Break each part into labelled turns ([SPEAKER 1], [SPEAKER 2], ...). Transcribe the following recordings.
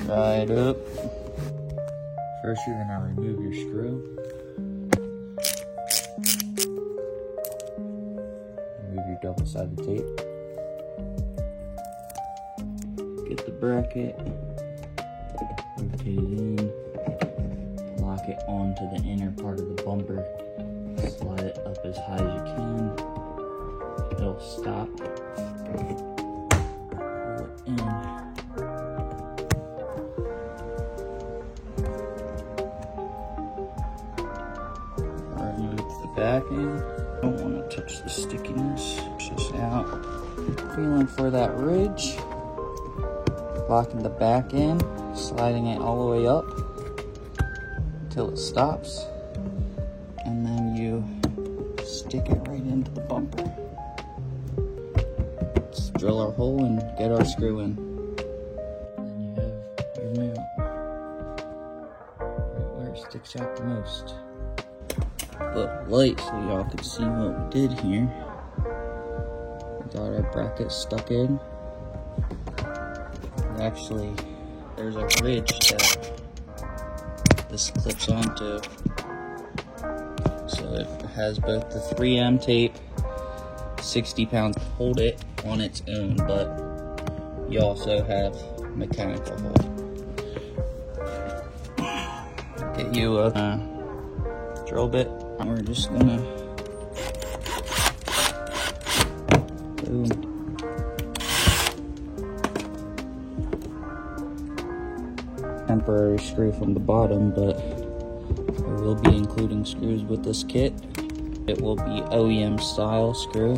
[SPEAKER 1] side up. First, you're gonna remove your screw. Remove your double-sided tape. Get the bracket, rotate it in, lock it onto the inner part of the bumper, slide it up as high as you can. It'll stop. Pull it in. Remove the back end. Don't want to touch the stickiness. Push this out. Feeling for that ridge. Locking the back end, sliding it all the way up until it stops, and then you stick it right into the bumper. Let's drill our hole and get our screw in. Then you have your mount right where it sticks out the most. But light so y'all could see what we did here. We got our bracket stuck in. Actually, there's a ridge that this clips onto, so it has both the 3M tape, 60 pounds, hold it on its own, but you also have mechanical hold. Get you a drill bit, and we're just gonna boom. Temporary screw from the bottom, but we will be including screws with this kit. It will be OEM style screw.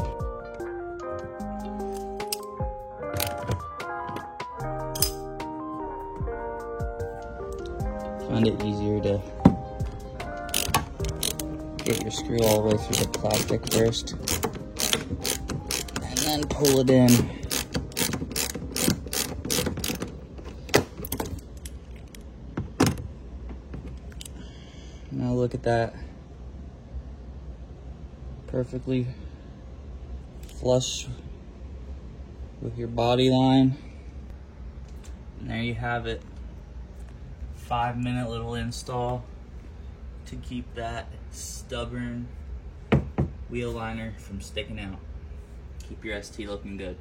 [SPEAKER 1] Find it easier to get your screw all the way through the plastic first, and then pull it in. Now look at that, perfectly flush with your body line. And there you have it, 5-minute little install to keep that stubborn wheel liner from sticking out. Keep your ST looking good.